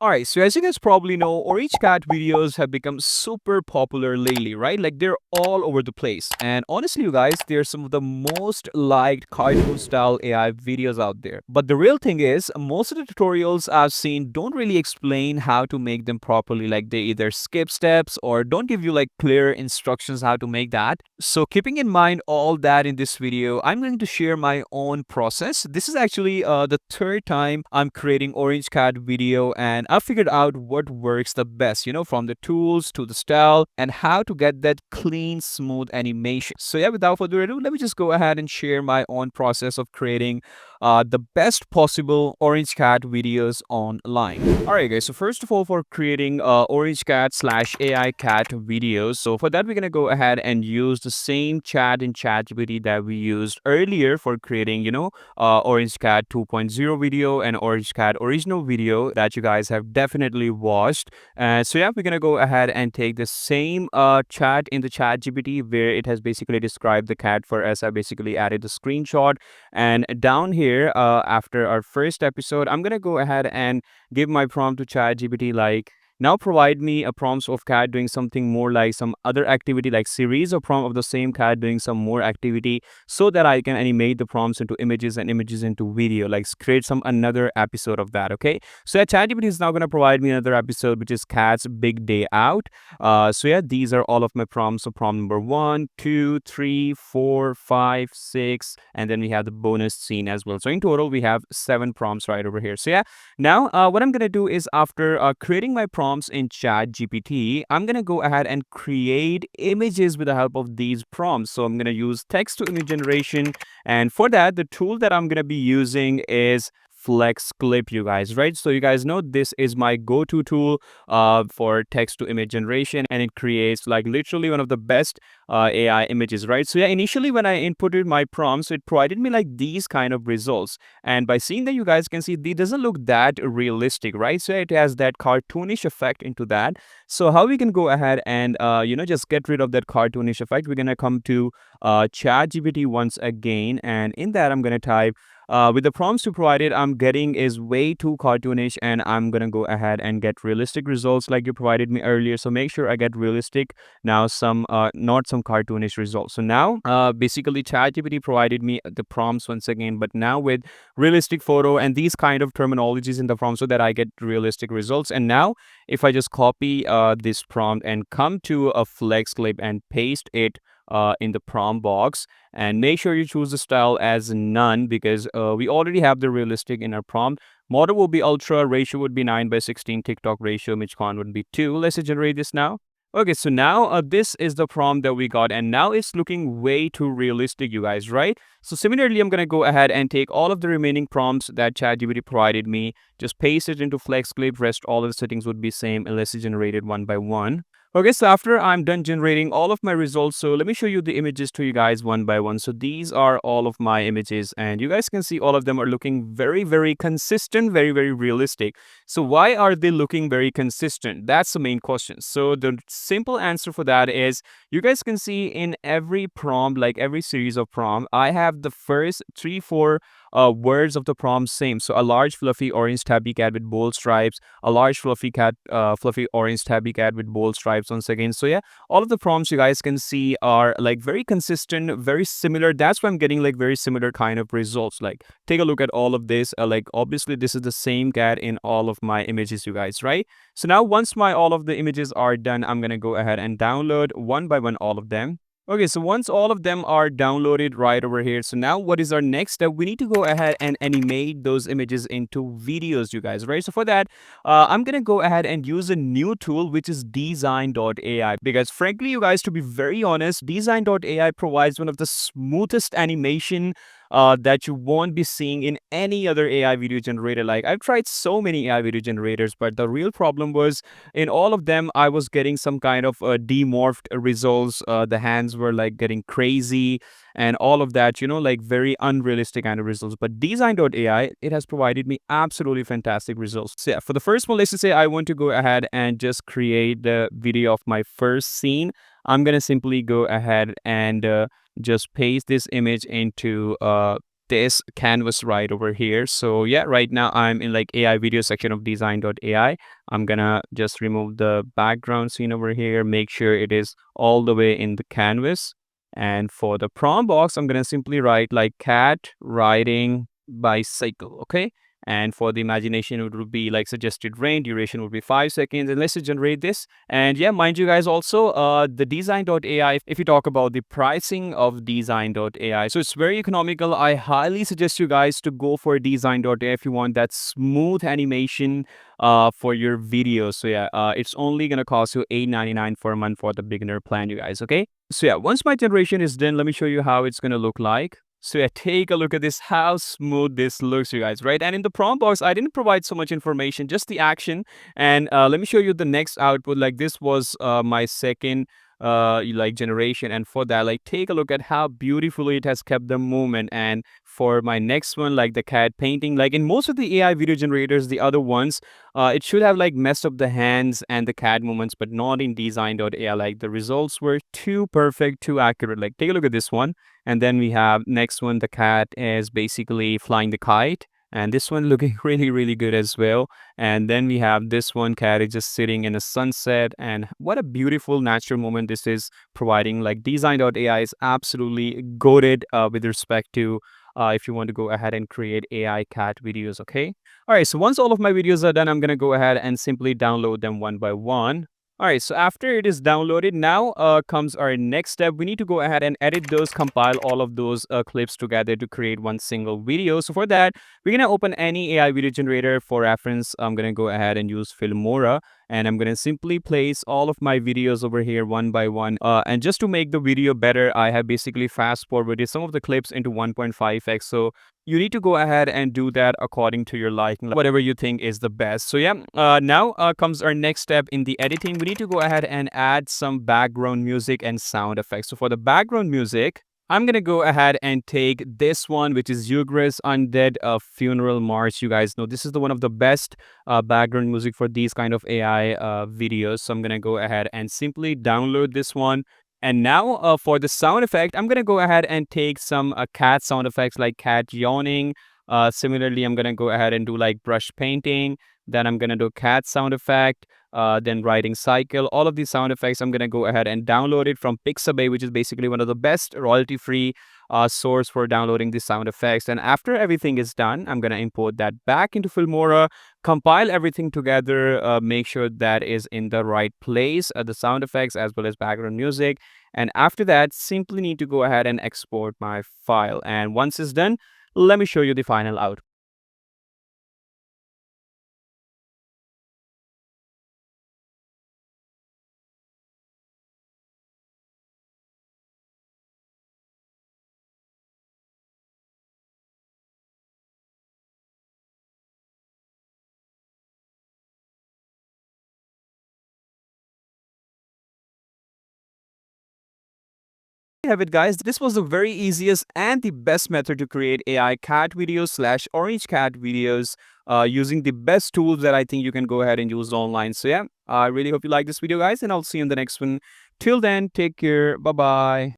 Alright, so as you guys probably know, orange cat videos have become super popular lately, right? Like they're all over the place. And honestly, you guys, they're some of the most liked cartoon style AI videos out there. But the real thing is, most of the tutorials I've seen don't really explain how to make them properly. Like they either skip steps or don't give you like clear instructions how to make that. So keeping in mind all that in this video, I'm going to share my own process. This is actually the third time I'm creating orange cat video, and I figured out what works the best, from the tools to the style and how to get that clean, smooth animation. So yeah, without further ado, let me just go ahead and share my own process of creating the best possible orange cat videos online. Alright guys, so first of all, for creating orange cat slash AI cat videos, so for that we're gonna go ahead and use the same chat in ChatGPT that we used earlier for creating, Orange Cat 2.0 video and Orange Cat original video that you guys have definitely watched. So yeah, we're gonna go ahead and take the same chat in the ChatGPT where it has basically described the cat for us. I basically added the screenshot, and down here after our first episode, I'm gonna go ahead and give my prompt to ChatGPT like, now provide me a prompt of cat doing something more like some other activity, like series of prompt of the same cat doing some more activity, so that I can animate the prompts into images and images into video, like create some another episode of that. Okay, so yeah, ChatGPT is now going to provide me another episode which is Cat's Big Day Out. So yeah, these are all of my prompts. So prompt number 1, 2, 3, 4, 5, 6, and then we have the bonus scene as well. So in total we have 7 prompts right over here. So yeah, now what I'm gonna do is, after creating my prompts in ChatGPT, I'm gonna go ahead and create images with the help of these prompts. So I'm gonna use text to image generation, and for that, the tool that I'm gonna be using is FlexClip, you guys, right? So you guys know this is my go-to tool for text to image generation, and it creates like literally one of the best AI images, right? So yeah, initially when I inputted my prompts, it provided me like these kind of results, and by seeing that, you guys can see it doesn't look that realistic, right? So it has that cartoonish effect into that. So how we can go ahead and just get rid of that cartoonish effect, we're gonna come to ChatGPT once again, and in that I'm gonna type with the prompts you provided, I'm getting is way too cartoonish, and I'm gonna go ahead and get realistic results like you provided me earlier. So make sure I get realistic now, some not some cartoonish results. So now basically ChatGPT provided me the prompts once again, but now with realistic photo and these kind of terminologies in the prompt, so that I get realistic results. And now if I just copy this prompt and come to a flex clip and paste it in the prompt box, and make sure you choose the style as none, because we already have the realistic in our prompt. Model will be ultra, ratio would be 9:16, TikTok ratio, Mid-con would be 2. Let's generate this now. Okay, so now this is the prompt that we got, and now it's looking way too realistic, you guys, right? So similarly, I'm gonna go ahead and take all of the remaining prompts that ChatGPT provided me, just paste it into FlexClip. Rest all of the settings would be same, and let's generate it one by one. Okay, so after I'm done generating all of my results, so let me show you the images to you guys one by one. So these are all of my images, and you guys can see all of them are looking very, very consistent, very, very realistic. So why are they looking very consistent? That's the main question. So the simple answer for that is, you guys can see in every prompt, like every series of prompt, I have the first 3, 4 words of the prompt same. So a large fluffy orange tabby cat with bold stripes, a large fluffy orange tabby cat with bold stripes once again. So yeah, all of the prompts you guys can see are like very consistent, very similar. That's why I'm getting like very similar kind of results. Like take a look at all of this. Like obviously this is the same cat in all of my images, you guys, right? So now once my all of the images are done, I'm gonna go ahead and download one by one all of them. Okay, so once all of them are downloaded right over here, so now what is our next step? We need to go ahead and animate those images into videos, you guys, right? So for that, I'm gonna go ahead and use a new tool, which is DZine.ai, because frankly, you guys, to be very honest, DZine.ai provides one of the smoothest animation that you won't be seeing in any other AI video generator. Like I've tried so many AI video generators, but the real problem was in all of them, I was getting some kind of demorphed results. The hands were like getting crazy and all of that, like very unrealistic kind of results. But Design.ai, it has provided me absolutely fantastic results. So yeah, for the first one, let's just say I want to go ahead and just create the video of my first scene. I'm going to simply go ahead and just paste this image into this canvas right over here. So yeah, right now I'm in like AI video section of DZine.ai. I'm gonna just remove the background scene over here, make sure it is all the way in the canvas. And for the prompt box, I'm gonna simply write like cat riding bicycle, okay? And for the imagination, it would be like suggested rain, duration would be 5 seconds. And let's just generate this. And yeah, mind you guys also, the DZine.ai, if you talk about the pricing of DZine.ai, so it's very economical. I highly suggest you guys to go for DZine.ai if you want that smooth animation for your videos. So yeah, it's only gonna cost you $8.99 for a month for the beginner plan, you guys, okay? So yeah, once my generation is done, let me show you how it's gonna look like. So yeah, take a look at this, how smooth this looks, you guys, right? And in the prompt box, I didn't provide so much information, just the action. And let me show you the next output. Like this was my second like generation, and for that, like take a look at how beautifully it has kept the movement. And for my next one, like the cat painting, like in most of the AI video generators, the other ones, it should have like messed up the hands and the cat movements, but not in DZine.ai. Like the results were too perfect, too accurate. Like take a look at this one. And then we have next one, the cat is basically flying the kite. And this one looking really, really good as well. And then we have this one, cat is just sitting in a sunset. And what a beautiful natural moment this is providing. Like DZine.ai is absolutely goated with respect to if you want to go ahead and create AI cat videos, okay? All right, so once all of my videos are done, I'm going to go ahead and simply download them one by one. All right, so after it is downloaded, now comes our next step. We need to go ahead and edit those, compile all of those clips together to create one single video. So for that, we're going to open any AI video generator. For reference, I'm going to go ahead and use Filmora. And I'm going to simply place all of my videos over here one by one. And just to make the video better, I have basically fast forwarded some of the clips into 1.5x. So you need to go ahead and do that according to your liking, whatever you think is the best. So yeah, now comes our next step in the editing. We need to go ahead and add some background music and sound effects. So for the background music, I'm gonna go ahead and take this one, which is Ugress Undead Funeral March. You guys know this is the one of the best background music for these kind of AI videos. So I'm gonna go ahead and simply download this one. And now for the sound effect, I'm gonna go ahead and take some cat sound effects like cat yawning. Similarly, I'm gonna go ahead and do like brush painting. Then I'm gonna do cat sound effect. Then writing cycle. All of these sound effects, I'm gonna go ahead and download it from Pixabay, which is basically one of the best royalty-free source for downloading these sound effects. And after everything is done, I'm gonna import that back into Filmora, compile everything together, make sure that is in the right place, the sound effects as well as background music. And after that, simply need to go ahead and export my file. And once it's done, let me show you the final output. Have it, guys. This was the very easiest and the best method to create AI cat videos slash orange cat videos using the best tools that I think you can go ahead and use online. So yeah, I really hope you like this video, guys, and I'll see you in the next one. Till then, take care. Bye bye.